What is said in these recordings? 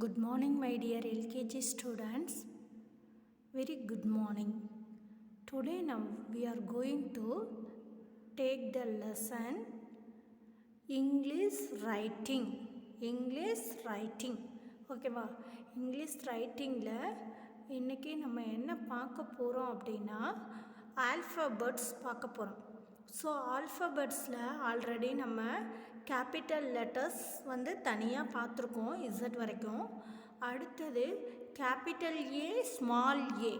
Good morning, my dear LKG students. Very good morning. Today now we are going to take the lesson English writing. English writing. ஓகேவா English ரைட்டிங்கில் இன்றைக்கி நம்ம என்ன பார்க்க போகிறோம் அப்படின்னா alphabets பார்க்க போகிறோம். ஸோ ஆல்ஃபபெட்ஸில் ஆல்ரெடி நம்ம கேபிட்டல் லெட்டர்ஸ் வந்து தனியாக பார்த்துருக்கோம் இசட் வரைக்கும். அடுத்தது கேபிட்டல் ஏ ஸ்மால் ஏ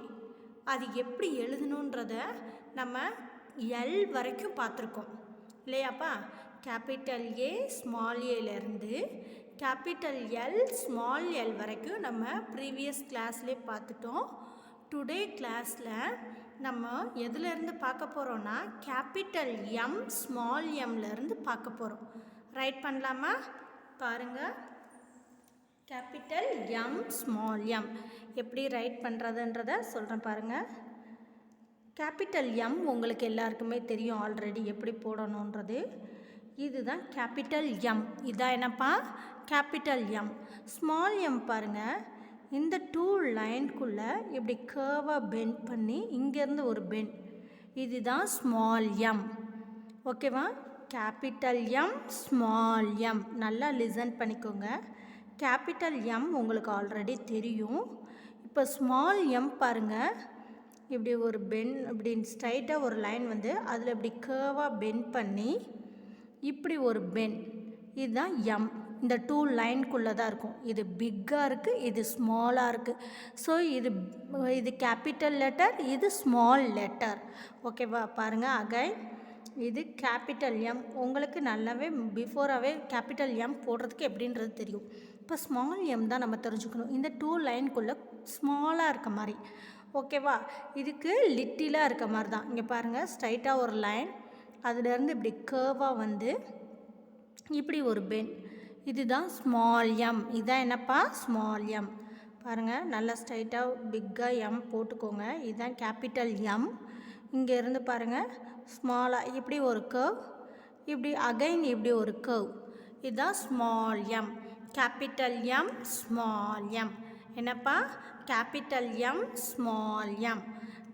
அது எப்படி எழுதணுன்றத நம்ம எல் வரைக்கும் பார்த்துருக்கோம் இல்லையாப்பா. கேபிட்டல் ஏ ஸ்மால் ஏலேருந்து கேபிட்டல் எல் ஸ்மால் எல் வரைக்கும் நம்ம ப்ரீவியஸ் கிளாஸ்லேயே பார்த்துட்டோம். டுடே கிளாஸில் நம்ம எதுலேருந்து பார்க்க போகிறோன்னா கேபிட்டல் எம் ஸ்மால் எம்லேருந்து பார்க்க போகிறோம். ரைட் பண்ணலாமா? பாருங்கள், கேபிட்டல் எம் ஸ்மால் எம் எப்படி ரைட் பண்ணுறதுன்றத சொல்கிறேன் பாருங்கள். கேபிட்டல் எம் உங்களுக்கு எல்லாருக்குமே தெரியும் ஆல்ரெடி எப்படி போடணுன்றது. இதுதான் கேபிட்டல் எம். இதான் என்னப்பா கேபிட்டல் எம். ஸ்மால் எம் பாருங்கள், இந்த டூ லைனுக்குள்ளே இப்படி கர்வாக பெண்ட் பண்ணி இங்கேருந்து ஒரு பெண்ட், இதுதான் ஸ்மால் எம். ஓகேவா? Capital M small M. நல்லா லிசன் பண்ணிக்கோங்க. கேபிட்டல் எம் உங்களுக்கு ஆல்ரெடி தெரியும். இப்போ ஸ்மால் எம் பாருங்கள், இப்படி ஒரு பெண்ட், இப்படி ஸ்ட்ரைட்டாக ஒரு லைன் வந்து அதில் இப்படி கர்வாக பெண்ட் பண்ணி இப்படி ஒரு பெண்ட், இதுதான் எம். இந்த டூ லைனுக்குள்ளே தான் இருக்கும். இது பிக்காக இருக்குது, இது ஸ்மாலாக இருக்குது. ஸோ இது கேபிட்டல் லெட்டர், இது ஸ்மால் லெட்டர். ஓகேவா? பாருங்கள் அகைன், இது கேபிட்டல் எம். உங்களுக்கு நல்லாவே பிஃபோராகவே கேபிட்டல் எம் போடுறதுக்கு எப்படின்றது தெரியும். இப்போ ஸ்மால் எம் தான் நம்ம தெரிஞ்சுக்கணும். இந்த டூ லைனுக்குள்ளே ஸ்மாலாக இருக்க மாதிரி. ஓகேவா? இதுக்கு லிட்டிலாக இருக்க மாதிரி தான். இங்கே பாருங்கள், ஸ்ட்ரைட்டாக ஒரு லைன், அதுலேருந்து இப்படி கர்வாக வந்து இப்படி ஒரு பெண்ட், இதுதான் ஸ்மால் எம். இதுதான் என்னப்பா ஸ்மால் எம். பாருங்கள், நல்லா ஸ்ட்ரைட்டாக பிக்காக எம் போட்டுக்கோங்க. இதுதான் கேபிட்டல் எம். இங்கேருந்து பாருங்கள் ஸ்மாலாக இப்படி ஒரு கர்வ், இப்படி அகைன் இப்படி ஒரு கர்வ், இதுதான் small M. Capital M small M. என்னப்பா capital M small M.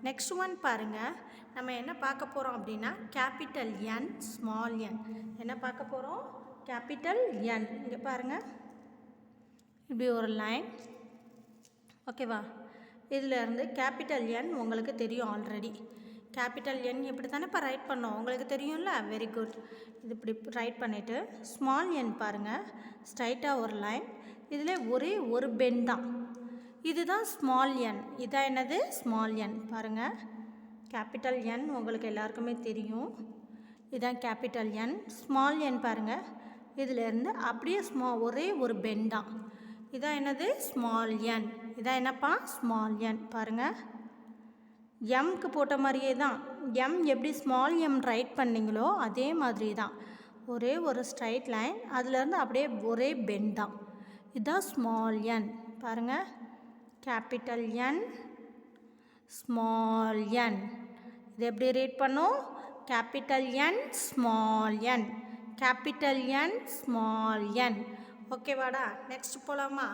Next one பாருங்கள், நம்ம என்ன பார்க்க போகிறோம் அப்படின்னா கேபிட்டல் என் ஸ்மால் என். என்ன பார்க்க போகிறோம்? கேபிட்டல் என். இங்கே பாருங்கள், இப்படி ஒரு லைன். ஓகேவா? இதிலேருந்து கேபிட்டல் என் உங்களுக்கு தெரியும் ஆல்ரெடி. கேபிட்டல் என் இப்படி தானே இப்போ ரைட் பண்ணோம், உங்களுக்கு தெரியும்ல. Very good. இது இப்படி ரைட் பண்ணிவிட்டு ஸ்மால் என் பாருங்கள், ஸ்ட்ரைட்டாக ஒரு லைன், இதில் ஒரே ஒரு பெண்ட் தான், இதுதான் ஸ்மால் என். இதான் என்னது ஸ்மால் என். பாருங்கள், கேபிட்டல் என் உங்களுக்கு எல்லாருக்குமே தெரியும். இதுதான் கேபிட்டல் என். ஸ்மால் என் பாருங்கள், இதிலேருந்து அப்படியே ஒரே ஒரு பெண்ட் தான், இதான் என்னது ஸ்மால் என். இதான் என்னப்பா ஸ்மால் என். பாருங்கள், எம்க்கு போட்ட மாதிரியே தான். எம் எப்படி ஸ்மால் எம் ரைட் பண்ணிங்களோ அதே மாதிரி தான், ஒரே ஒரு ஸ்ட்ரைட் லைன், அதுலேருந்து அப்படியே ஒரே பெண்ட் தான், இதுதான் ஸ்மால் என். பாருங்கள், கேபிட்டல் என் ஸ்மால் என். இது எப்படி ரீட் பண்ணோம்? கேபிட்டல் என் ஸ்மால் என், கேபிட்டல் என் ஸ்மால் என். ஓகேவாடா? நெக்ஸ்ட் போகலாமா?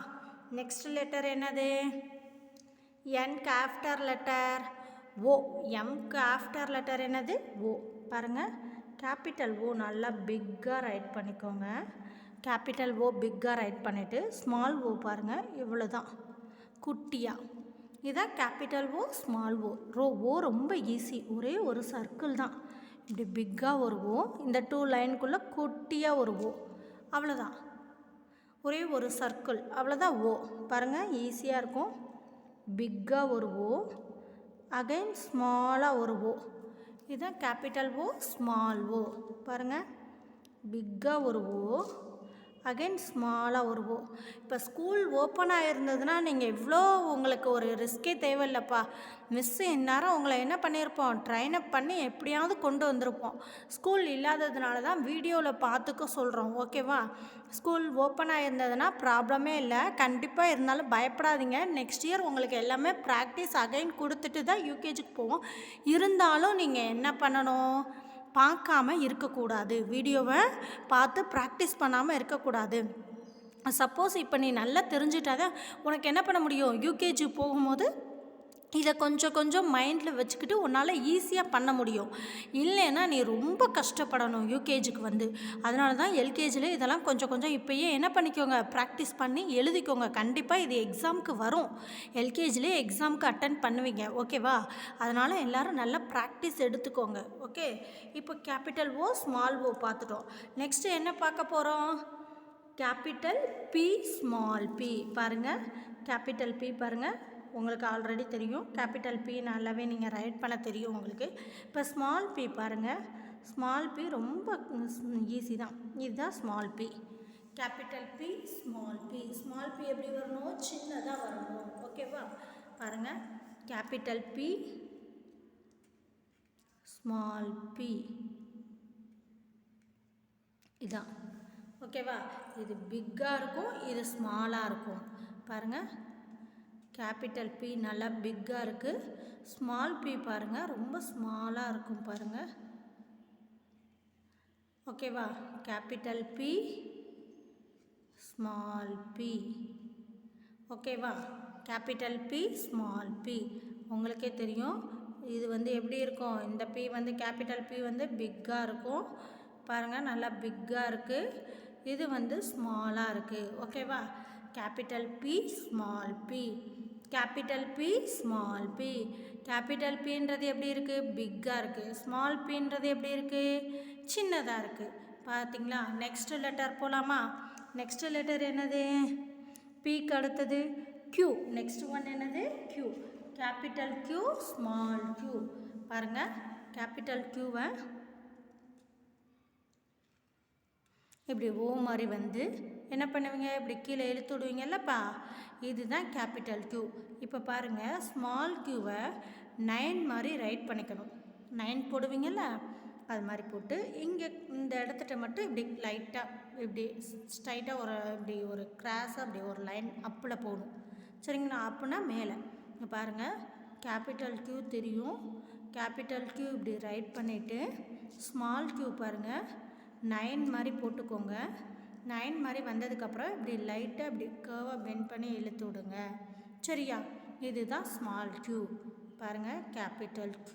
நெக்ஸ்ட் லெட்டர் என்னது? என்க்கு ஆஃப்டர் லெட்டர் ஓ. எம்க்கு ஆஃப்டர் லெட்டர் என்னது? ஓ. பாருங்கள், கேபிட்டல் ஓ நல்லா பிக்காக ரைட் பண்ணிக்கோங்க. கேபிட்டல் ஓ பிக்காக ரைட் பண்ணிவிட்டு ஸ்மால் ஓ பாருங்கள் இவ்வளோ தான் குட்டியாக. இதான் கேபிட்டல் ஓ ஸ்மால் ஓ. ஓ ரொம்ப ஈஸி, ஒரே ஒரு சர்க்கிள் தான், இப்படி பிக்காக ஒரு ஓ, இந்த டூ லைனுக்குள்ளே குட்டியாக ஒரு ஓ, அவ்வளோதான். ஒரே ஒரு சர்க்கிள், அவ்வளோதான் ஓ. பாருங்கள், ஈஸியாக இருக்கும். பிக்காக ஒரு ஓ, அகைன் ஸ்மாலாக ஒரு ஓ, இதுதான் கேபிட்டல் ஓ ஸ்மால் ஓ. பாருங்கள், பிக்காக ஒரு ஓ, அகைன் ஸ்மாலாக ஒரு ஓ. இப்போ ஸ்கூல் ஓப்பன் ஆகிருந்ததுன்னா நீங்கள் இவ்வளோ உங்களுக்கு ஒரு ரிஸ்கே தேவையில்லைப்பா. மிஸ்ஸு இந்நேரம் உங்களை என்ன பண்ணியிருப்போம், ட்ரைன் அப் பண்ணி எப்படியாவது கொண்டு வந்திருப்போம். ஸ்கூல் இல்லாததுனால தான் வீடியோவில் பார்த்துக்க சொல்கிறோம். ஓகேவா? ஸ்கூல் ஓப்பன் ஆகிருந்ததுன்னா ப்ராப்ளமே இல்லை. கண்டிப்பாக இருந்தாலும் பயப்படாதீங்க. நெக்ஸ்ட் இயர் உங்களுக்கு எல்லாமே ப்ராக்டிஸ் அகைன் கொடுத்துட்டு தான் யூகேஜிக்கு போவோம். இருந்தாலும் நீங்கள் என்ன பண்ணணும், பார்க்காம இருக்கக்கூடாது. வீடியோவை பார்த்து ப்ராக்டிஸ் பண்ணாமல் இருக்கக்கூடாது. சப்போஸ் இப்போ நீ நல்லா தெரிஞ்சிட்டாதான் உனக்கு என்ன பண்ண முடியும், யூகேஜி போகும்போது இதை கொஞ்சம் கொஞ்சம் மைண்டில் வச்சுக்கிட்டு உன்னால் ஈஸியாக பண்ண முடியும். இல்லைன்னா நீ ரொம்ப கஷ்டப்படணும் யூகேஜிக்கு வந்து. அதனால தான் எல்கேஜியில் இதெல்லாம் கொஞ்சம் கொஞ்சம் இப்போயே என்ன பண்ணிக்கோங்க, ப்ராக்டிஸ் பண்ணி எழுதிக்கோங்க. கண்டிப்பாக இது எக்ஸாமுக்கு வரும். எல்கேஜிலே எக்ஸாமுக்கு அட்டன் பண்ணுவீங்க, ஓகேவா? அதனால் எல்லோரும் நல்லா ப்ராக்டிஸ் எடுத்துக்கோங்க, ஓகே? இப்போ கேபிட்டல் ஓ ஸ்மால் ஓ பார்த்துட்டோம். நெக்ஸ்ட்டு என்ன பார்க்க போகிறோம், கேபிட்டல் பி ஸ்மால் பி. பாருங்கள், கேபிட்டல் பி பாருங்கள், உங்களுக்கு ஆல்ரெடி தெரியும். கேபிட்டல் பி நல்லாவே நீங்கள் ரைட் பண்ண தெரியும் உங்களுக்கு. இப்போ ஸ்மால் பி பாருங்கள், ஸ்மால் பி ரொம்ப ஈஸி தான். இதுதான் small B. Capital B small B. Small B எப்படி வரணும், சின்னதாக வரணும், ஓகேவா? பாருங்கள், கேபிட்டல் பி ஸ்மால் பி இதான், ஓகேவா? இது பிக்காக இருக்கும், இது ஸ்மாலாக இருக்கும். பாருங்கள், கேபிட்டல் பி நல்லா பிக்காக இருக்குது. ஸ்மால் பி பாருங்கள் ரொம்ப ஸ்மாலாக இருக்கும் பாருங்கள், ஓகேவா? கேபிட்டல் பி ஸ்மால் பி, ஓகேவா? கேபிட்டல் பி ஸ்மால் பி உங்களுக்கே தெரியும். இது வந்து எப்படி இருக்கும், இந்த பி வந்து கேபிட்டல் பி வந்து பிக்காக இருக்கும் பாருங்கள், நல்லா பிக்காக இருக்குது. இது வந்து ஸ்மாலாக இருக்குது, ஓகேவா? Capital B small B, capital B small B. Capital பின்றது எப்படி இருக்குது, பிக்காக இருக்குது. ஸ்மால் பின்றது எப்படி இருக்குது, சின்னதாக இருக்குது. பார்த்தீங்களா? நெக்ஸ்ட்டு லெட்டர் போகலாமா? நெக்ஸ்ட்டு லெட்டர் என்னது, பிக்கு அடுத்தது Q. நெக்ஸ்ட் ஒன் என்னது, Q. Capital Q small Q. பாருங்கள், கேபிட்டல் Qவை இப்படி ஓ மாதிரி வந்து என்ன பண்ணுவீங்க, இப்படி கீழே இழுத்து விடுவீங்கல்லப்பா, இதுதான் கேபிட்டல் Q. இப்போ பாருங்கள், ஸ்மால் Qவை 9 மாதிரி ரைட் பண்ணிக்கணும். 9 போடுவீங்கள்ல, அது மாதிரி போட்டு இங்கே இந்த இடத்துட்ட மட்டும் இப்படி லைட்டாக இப்படி ஸ்ட்ரைட்டாக ஒரு இப்படி ஒரு கிராஸாக அப்படி ஒரு லைன் அப்பில் போகணும், சரிங்களா? அப்புடின்னா மேலே இங்கே பாருங்கள், கேபிட்டல் Q தெரியும். கேபிட்டல் Q இப்படி ரைட் பண்ணிவிட்டு ஸ்மால் Q பாருங்கள் 9 மாதிரி போட்டுக்கோங்க. 9 மாதிரி வந்ததுக்கப்புறம் இப்படி லைட்டாக இப்படி கர்வாக பெண்ட் பண்ணி இழுத்து விடுங்க, சரியா? இதுதான் ஸ்மால் Q. பாருங்கள், கேபிட்டல் Q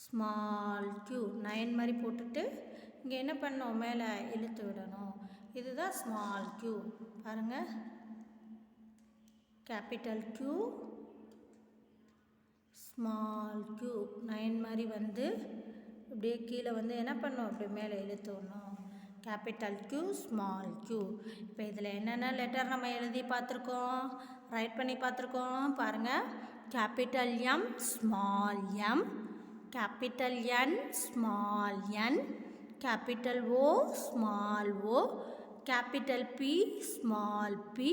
ஸ்மால் Q 9 மாதிரி போட்டுட்டு இங்கே என்ன பண்ணணும், மேலே இழுத்து விடணும். இதுதான் ஸ்மால் Q. பாருங்கள், கேபிட்டல் Q ஸ்மால் Q 9 மாதிரி வந்து இப்படியே கீழே வந்து என்ன பண்ணணும், இப்படி மேலே இழுத்து விடணும். Capital Q small Q. இப்போ இதில் என்னென்ன லெட்டர் நம்ம எழுதி பார்த்துருக்கோம், ரைட் பண்ணி பார்த்துருக்கோம். பாருங்கள், capital M small M, capital N small N, capital O small O, capital P small P,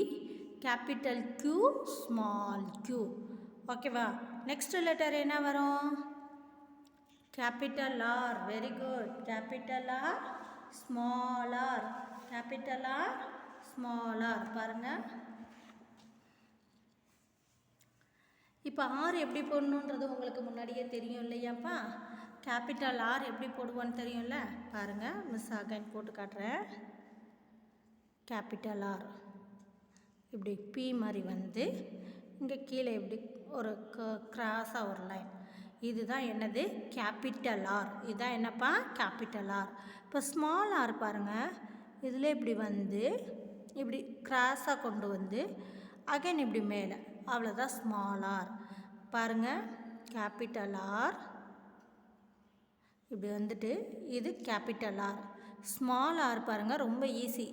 capital Q small Q, ஓகேவா? நெக்ஸ்ட் லெட்டர் என்ன வரும், capital R. Very good. Capital R small R, capital R small R. பாருங்கள், இப்போ R எப்படி போடணுன்றது உங்களுக்கு முன்னாடியே தெரியும் இல்லையாப்பா? கேபிட்டல் R எப்படி போடுவோன்னு தெரியும்ல? பாருங்கள், மிஸ் அகைன் போட்டு காட்டுறேன். கேபிட்டல் R இப்படி பி மாதிரி வந்து இங்கே கீழே இப்படி ஒரு கிராஸாக ஒரு லைன், இதுதான் என்னது, கேபிட்டல் R. இதுதான் என்னப்பா, கேபிட்டல் R. இப்போ ஸ்மால் R பாருங்கள், இதில் இப்படி வந்து இப்படி கிராஸாக கொண்டு வந்து அகைன் இப்படி மேலே, அவ்வளோதான் ஸ்மால் R. பாருங்கள், கேபிட்டல் R இப்படி வந்துட்டு இது கேபிட்டல் R. ஸ்மால் R பாருங்கள், ரொம்ப ஈஸி.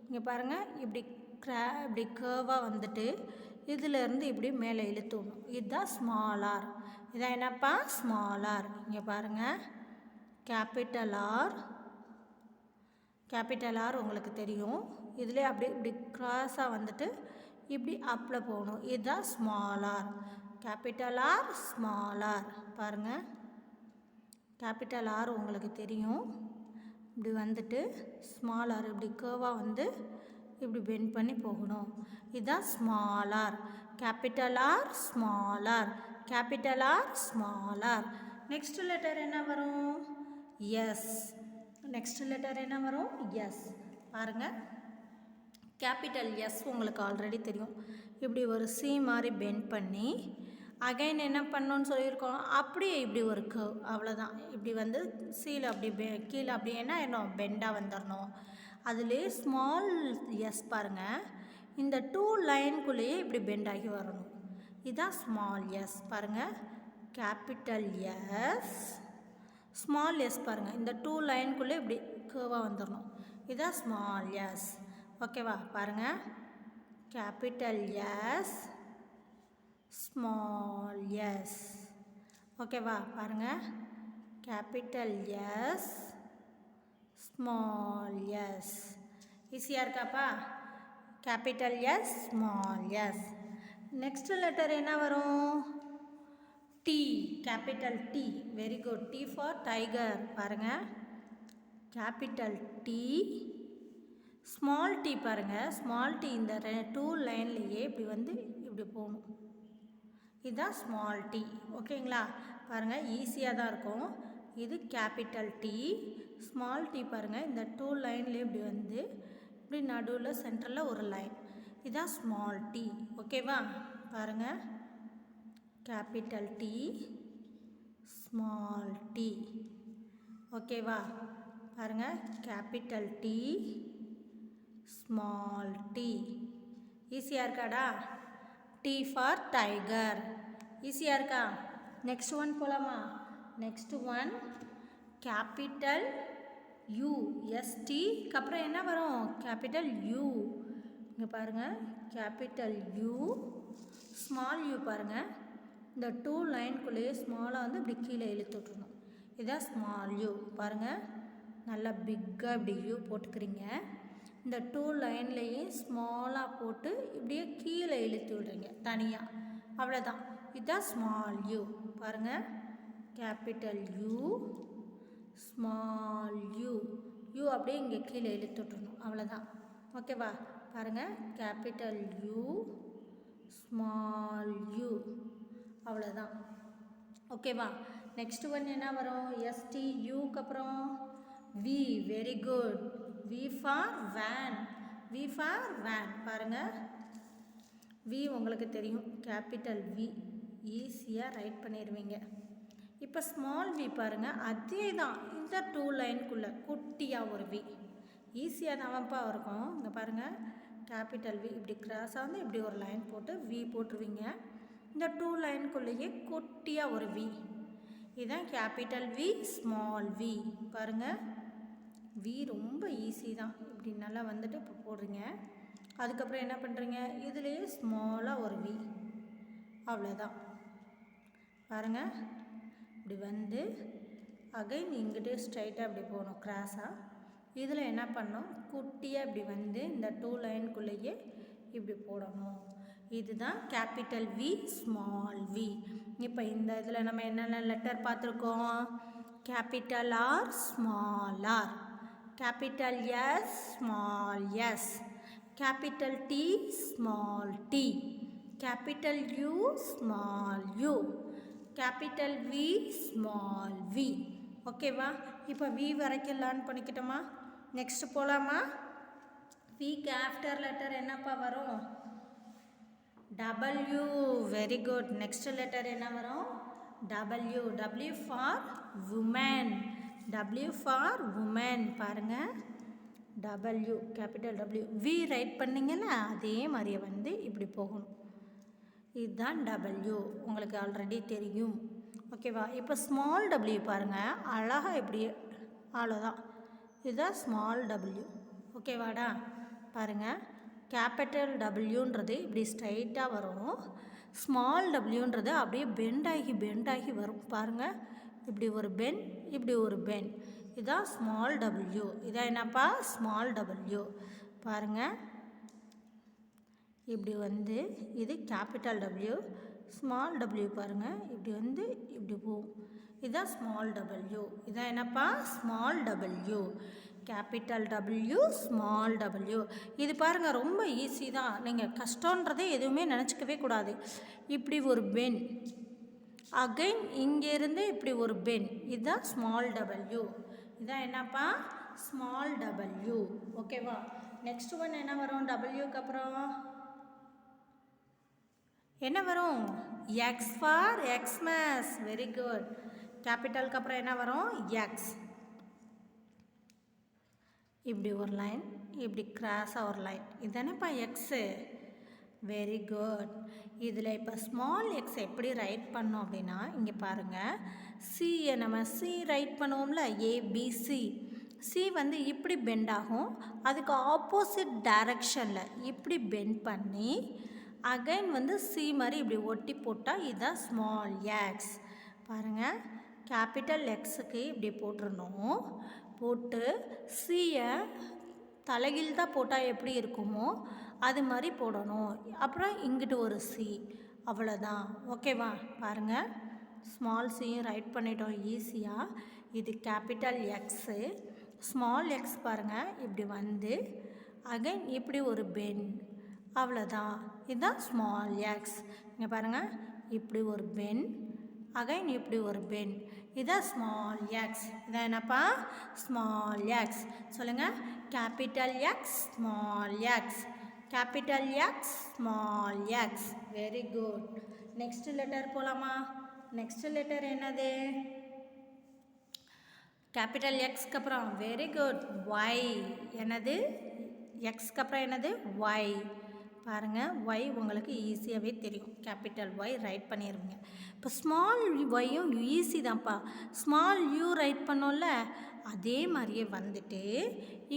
இங்கே பாருங்கள், இப்படி இப்படி கர்வாக வந்துட்டு இதிலேருந்து இப்படி மேலே இழுத்துணும், இதுதான் ஸ்மால் R. இதான் என்னப்பா, ஸ்மால் R. இங்கே பாருங்கள், கேபிட்டல் R. கேபிட்டல் R உங்களுக்கு தெரியும். இதில் அப்படி இப்படி கிராஸாக வந்துட்டு இப்படி அப்பில் போகணும், இதுதான் small R. Capital R small R. பாருங்கள், கேபிட்டல் R உங்களுக்கு தெரியும். இப்படி வந்துட்டு ஸ்மால் R இப்படி கர்வாக வந்து இப்படி பெண்ட் பண்ணி போகணும், இதுதான் small R. Capital R small R, capital R small R. Next letter என்ன வரும், எஸ். நெக்ஸ்ட் லெட்டர் என்ன வரும், எஸ். பாருங்கள், கேபிட்டல் எஸ் உங்களுக்கு ஆல்ரெடி தெரியும். இப்படி ஒரு சி மாதிரி பெண்ட் பண்ணி அகைன் என்ன பண்ணணும்னு சொல்லியிருக்கோம், அப்படியே இப்படி ஒரு கர்வ், அவ்வளோதான். இப்படி வந்து சீல அப்படி கீழே அப்படி என்ன பெண்டாக வந்துடணும். அதுலேயே ஸ்மால் எஸ் பாருங்கள், இந்த 2 லைனுக்குள்ளேயே இப்படி பெண்ட் ஆகி வரணும். இதுதான் ஸ்மால் எஸ் பாருங்கள். கேபிட்டல் எஸ் ஸ்மால் எஸ் பாருங்கள், இந்த 2 லைனுக்குள்ளே இப்படி கர்வாக வந்துடணும். இதுதான் ஸ்மால் எஸ். ஓகேவா? பாருங்கள், கேபிட்டல் எஸ் ஸ்மால் எஸ். ஓகேவா? பாருங்கள், கேபிட்டல் எஸ் ஸ்மால் எஸ். ஈஸியாக இருக்காப்பா? Capital S small S. Next letter என்ன வரும்? T, capital T. Very good. T for tiger. பாருங்கள், கேபிட்டல் டி ஸ்மால் டி. பாருங்கள், ஸ்மால் டி இந்த 2 லைன்லேயே இப்படி வந்து இப்படி போகணும். இதுதான் ஸ்மால் டி. ஓகேங்களா? பாருங்கள், ஈஸியாக தான் இருக்கும். இது கேபிட்டல் டி. ஸ்மால் டி பாருங்கள், இந்த 2 லைன்லேயே இப்படி வந்து இப்படி நடுவில் சென்டரில் ஒரு லைன். இதுதான் ஸ்மால் டி. ஓகேவா? பாருங்கள், கேபிட்டல் டி ஸ்மால் டி. ஓகேவா? பாருங்கள், கேபிட்டல் டி ஸ்மால் டி. ஈஸியாக இருக்காடா? T for tiger. ஈஸியாக இருக்கா? நெக்ஸ்ட் ஒன் போகலாமா? நெக்ஸ்ட் ஒன் கேபிட்டல் யூ, எஸ்டிக்கு அப்புறம் என்ன வரும்? Capital U. இங்கே பாருங்கள், கேபிட்டல் யூ ஸ்மால் யூ. பாருங்கள், இந்த 2 லைனுக்குள்ளேயே ஸ்மாலாக வந்து இப்படி கீழே இழுத்து விட்டுருணும். இதுதான் ஸ்மால் யூ. பாருங்கள், நல்லா பிக்காக இப்படி யூ போட்டுக்கிறீங்க. இந்த 2 லைன்லேயும் ஸ்மாலாக போட்டு இப்படியே கீழே இழுத்து விடுறீங்க தனியாக. அவ்வளோதான். இதுதான் ஸ்மால் யூ. பாருங்கள், capital U small you. You அப்படியே இங்கே கீழே இழுத்து விட்டுறணும். அவ்வளோதான். ஓகேவா? பாருங்கள், கேபிட்டல் யூ ஸ்மால் யூ. அவ்வளோதான். ஓகேவா? நெக்ஸ்ட் ஒன் என்ன வரும்? எஸ்டி யூக்கு அப்புறம் V. Very good. V for van. V for van. பாருங்கள், வி உங்களுக்கு தெரியும், கேபிட்டல் வி. ஈஸியாக ரைட் பண்ணிடுவீங்க. இப்போ ஸ்மால் வி பாருங்கள், அதே தான் இந்த 2 லைனுக்குள்ளே குட்டியாக ஒரு வி. ஈஸியாக தான்ப்பா இருக்கும். இங்கே பாருங்கள், கேபிட்டல் வி இப்படி கிராஸாக வந்து இப்படி ஒரு லைன் போட்டு வி போட்டுருவீங்க. இந்த 2 லைனுக்குள்ளேயே குட்டியாக ஒரு வி. இதுதான் கேபிட்டல் வி ஸ்மால் வி. பாருங்கள், வி ரொம்ப ஈஸி தான். இப்படி நல்லா வந்துட்டு இப்போ போடுறீங்க. அதுக்கப்புறம் என்ன பண்ணுறீங்க? இதுலேயே ஸ்மாலாக ஒரு வி. அவ்வளோதான். பாருங்கள், இப்படி வந்து அகைன் இங்கிட்டே ஸ்ட்ரைட்டாக இப்படி போகணும் கிராஸாக. இதில் என்ன பண்ணணும்? குட்டியாக இப்படி வந்து இந்த 2 லைனுக்குள்ளேயே இப்படி போடணும். இதுதான் கேபிட்டல் வி ஸ்மால் வி. இப்போ இந்த இதில் நம்ம என்னென்ன லெட்டர் பார்த்துருக்கோம்? Capital R small R, capital S small S, capital D small D, capital U small U, capital V small V. ஓகேவா? இப்போ வி வரைக்கும் லேர்ன் பண்ணிக்கிட்டோமா? நெக்ஸ்ட் போகலாமா? விக்கு ஆஃப்டர் லெட்டர் என்னப்பா வரும்? W. Very good. Next letter என்ன வரும்? W. W for woman. W for woman. பாருங்கள், W capital W. We write பண்ணிங்கன்னா அதே மாதிரியே வந்து இப்படி போகணும். இதுதான் டபிள்யூ, உங்களுக்கு ஆல்ரெடி தெரியும். ஓகேவா? இப்போ ஸ்மால் டபிள்யூ பாருங்கள், அழகாக இப்படி அவ்வளோதான். இதுதான் ஸ்மால் டபிள்யூ. ஓகேவாடா? பாருங்கள், கேபிட்டல் டபிள்யூன்றது இப்படி ஸ்ட்ரைட்டாக வரும். ஸ்மால் டபிள்யூன்றது அப்படியே பெண்டாகி வரும். பாருங்கள், இப்படி ஒரு பெண்ட், இப்படி ஒரு பெண்ட். இதுதான் ஸ்மால் டபிள்யூ. இதான் என்னப்பா? Small W. பாருங்கள், இப்படி வந்து இது கேபிட்டல் டபிள்யூ. ஸ்மால் டபிள்யூ பாருங்கள், இப்படி வந்து இப்படி போகும். இதுதான் ஸ்மால் டபிள்யூ. இதான் என்னப்பா? Small W. Capital W small W. இது பாருங்கள், ரொம்ப ஈஸி தான். நீங்கள் கஷ்டன்றதே எதுவுமே நினச்சிக்கவே கூடாது. இப்படி ஒரு பென், அகைன் இங்கேருந்து இப்படி ஒரு பென். இதுதான் ஸ்மால் டபிள்யூ. இதான் என்னப்பா? Small W. ஓகேவா? நெக்ஸ்ட் ஒன் என்ன வரும்? டபிள்யூக்கு அப்புறம் என்ன வரும்? X for Xmas. Very good. கேபிட்டலுக்கு அப்புறம் என்ன வரும்? எக்ஸ். இப்படி ஒரு லைன், இப்படி கிராஸாக ஒரு லைன், இதுதானேப்பா எக்ஸு. Very good. இதில் இப்போ ஸ்மால் எக்ஸ் எப்படி ரைட் பண்ணோம் அப்படின்னா, இங்கே பாருங்கள், சியை நம்ம சி ரைட் பண்ணுவோம்ல, ஏபிசி. சி வந்து இப்படி பெண்ட் ஆகும், அதுக்கு ஆப்போசிட் டைரக்ஷனில் இப்படி பெண்ட் பண்ணி அகைன் வந்து சி மாதிரி இப்படி ஒட்டி போட்டால் இதுதான் ஸ்மால் எக்ஸ். பாருங்கள், கேபிட்டல் எக்ஸுக்கு இப்படி போட்டிருந்தோம். போட்டு சியை தலைகீழ் தான் போட்டால் எப்படி இருக்குமோ அது மாதிரி போடணும். அப்புறம் இங்கிட்டு ஒரு சி, அவ்வளோதான். ஓகேவா? பாருங்கள், ஸ்மால் சியும் ரைட் பண்ணிட்டோம் ஈஸியாக. இது கேபிட்டல் எக்ஸு. ஸ்மால் எக்ஸ் பாருங்கள், இப்படி வந்து அகைன் இப்படி ஒரு பென், அவ்வளோதான். இதுதான் ஸ்மால் எக்ஸ். இங்கே பாருங்கள், இப்படி ஒரு பென், அகைன் இப்படி ஒரு பென், இதுதான் ஸ்மால் எக்ஸ். இதான் என்னப்பா? Small X. சொல்லுங்கள், capital X, small X, capital X, small X. Very good. Next letter போகலாமா? நெக்ஸ்ட் லெட்டர் என்னது? கேபிட்டல் எக்ஸ்க்கு அப்புறம் வெரி குட் ஒய். என்னது? எக்ஸ்க்கு அப்புறம் என்னது? ஒய். பாருங்கள், ஒய் உங்களுக்கு ஈஸியாகவே தெரியும். கேபிட்டல் ஒய் ரைட் பண்ணிடுவீங்க. இப்போ ஸ்மால் ஒய்யும் ஈஸி தான்ப்பா. ஸ்மால் யூ ரைட் பண்ணோம்ல, அதே மாதிரியே வந்துட்டு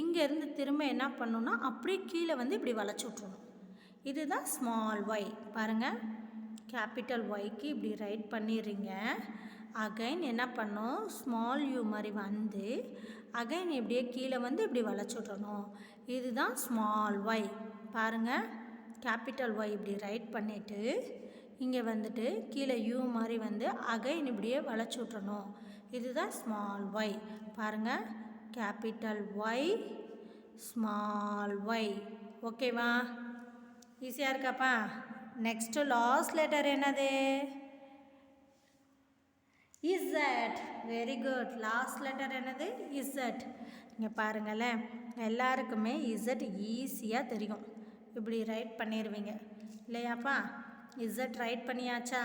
இங்கேருந்து திரும்ப என்ன பண்ணணும்னா அப்படியே கீழே வந்து இப்படி வளைச்சி விட்றணும். இதுதான் ஸ்மால் ஒய். பாருங்கள், கேபிட்டல் ஒய்க்கு இப்படி ரைட் பண்ணிடுறீங்க. அகைன் என்ன பண்ணோம்? ஸ்மால் யூ மாதிரி வந்து அகைன் இப்படியே கீழே வந்து இப்படி வளைச்சி விட்றணும். இதுதான் ஸ்மால் ஒய். பாருங்கள், கேபிட்டல் ஒய் இப்படி ரைட் பண்ணிவிட்டு இங்கே வந்துட்டு கீழே யூ மாதிரி வந்து அகைன் இப்படியே வளைச்சி விட்றணும். இதுதான் ஸ்மால் ஒய். பாருங்கள், கேபிட்டல் ஒய், ஸ்மால் ஒய். ஓகேவா? ஈஸியாக இருக்காப்பா? நெக்ஸ்ட்டு லாஸ்ட் லெட்டர் என்னது? Z. Very good. Last letter என்னது? இசட். இங்கே பாருங்களேன், எல்லாருக்குமே இசட் ஈஸியாக தெரியும். இப்படி ரைட் பண்ணிடுவீங்க இல்லையாப்பா? இசட் ரைட் பண்ணியாச்சா?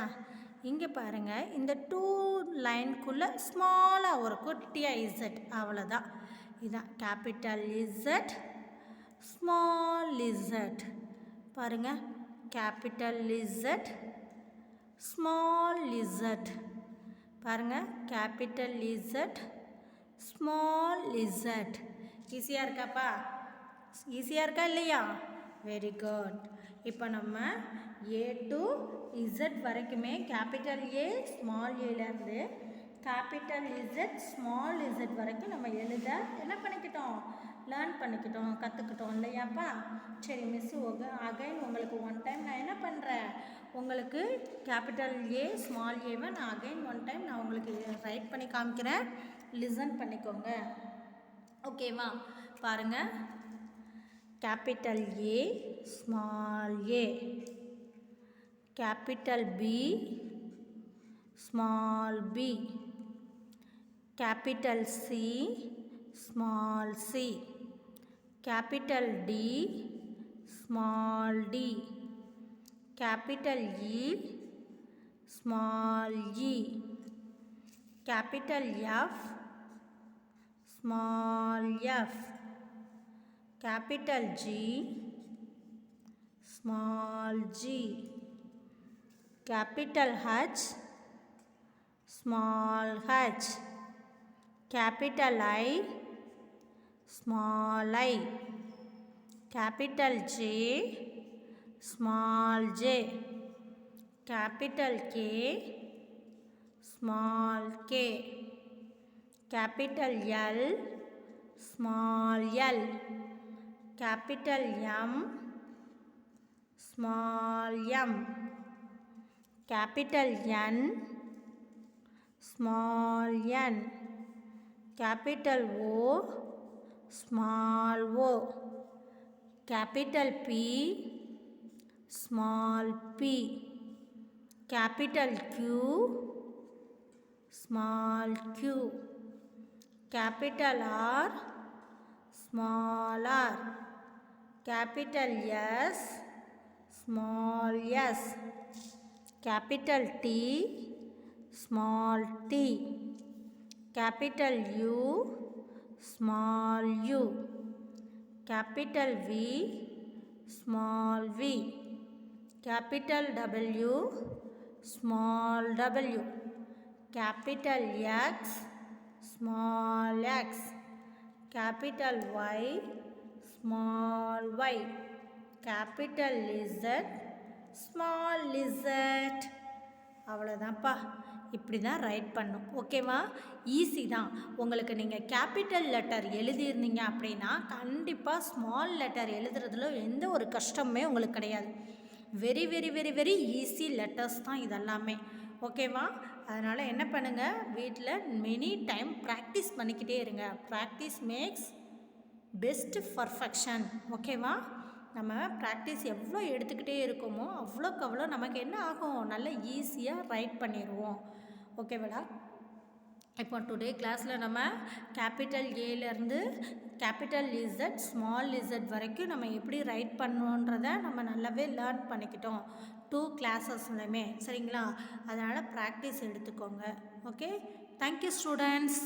இங்கே பாருங்கள், இந்த 2 லைனுக்குள்ளே ஸ்மாலாக ஒரு குட்டியாக இசட், அவ்வளோதான். இதுதான் கேபிட்டல் இசட், ஸ்மால் இசட். பாருங்கள், கேபிட்டல் இசட், ஸ்மால் இசட். பாருங்கள், கேபிட்டல் இசட், ஸ்மால் இசட். ஈஸியாக இருக்காப்பா? ஈஸியாக இருக்கா இல்லையா? Very good. இப்போ நம்ம ஏ டு இசட் வரைக்குமே கேபிட்டல் ஏ ஸ்மால் ஏலேருந்து கேபிட்டல் இசட் ஸ்மால் இசட் வரைக்கும் நம்ம எழுத என்ன பண்ணிக்கிட்டோம்? லேர்ன் பண்ணிக்கிட்டோம், கற்றுக்கிட்டோம் இல்லையாப்பா? சரி, மிஸ்ஸு அகைன் உங்களுக்கு ஒன் டைம் நான் என்ன பண்ணுறேன், உங்களுக்கு கேபிட்டல் ஏ ஸ்மால் ஏவை நான் அகைன் ஒன் டைம் நான் உங்களுக்கு ரைட் பண்ணி காமிக்கிறேன். லிசன் பண்ணிக்கோங்க. ஓகேவா? பாருங்கள், capital A small A, capital B small B, capital C small C, capital D small D, capital E small E, capital F small F, capital G small g, capital H small h, capital I small I, capital J small j, capital K small k, capital L small l, capital M small m, capital N small n, capital O small o, capital P small p, capital Q small q, capital R small r, capital S, small s, capital T, small t, capital U, small u, capital V, small v, capital W, small w, capital X, small x, capital Y, small y, capital Z, small z. அவ்வளோதான்ப்பா. இப்படி தான் right பண்ணும். ஓகேவா? Easy தான். உங்களுக்கு நீங்கள் capital letter எழுதியிருந்தீங்க அப்படின்னா கண்டிப்பாக small letter எழுதுறதுல எந்த ஒரு கஷ்டமுமே உங்களுக்கு கிடையாது. Very very very very easy letters தான் இதெல்லாமே. ஓகேவா? அதனால் என்ன பண்ணுங்கள், வீட்டில் மெனி டைம் ப்ராக்டிஸ் பண்ணிக்கிட்டே இருங்க. Practice makes best perfection. ஓகேவா? நம்ம ப்ராக்டிஸ் எவ்வளோ எடுத்துக்கிட்டே இருக்கோமோ அவ்வளோக்கு அவ்வளோ நமக்கு என்ன ஆகும், நல்ல ஈஸியாக ரைட் பண்ணிடுவோம். ஓகேவாடா? இப்போ டுடே கிளாஸில் நம்ம கேபிட்டல் ஏலேருந்து கேபிட்டல் இசட் ஸ்மால் இசட் வரைக்கும் நம்ம எப்படி ரைட் பண்ணணுன்றதை நம்ம நல்லாவே லேர்ன் பண்ணிக்கிட்டோம் 2 கிளாஸஸ்லையுமே. சரிங்களா? அதனால் ப்ராக்டிஸ் எடுத்துக்கோங்க. Okay, thank you students.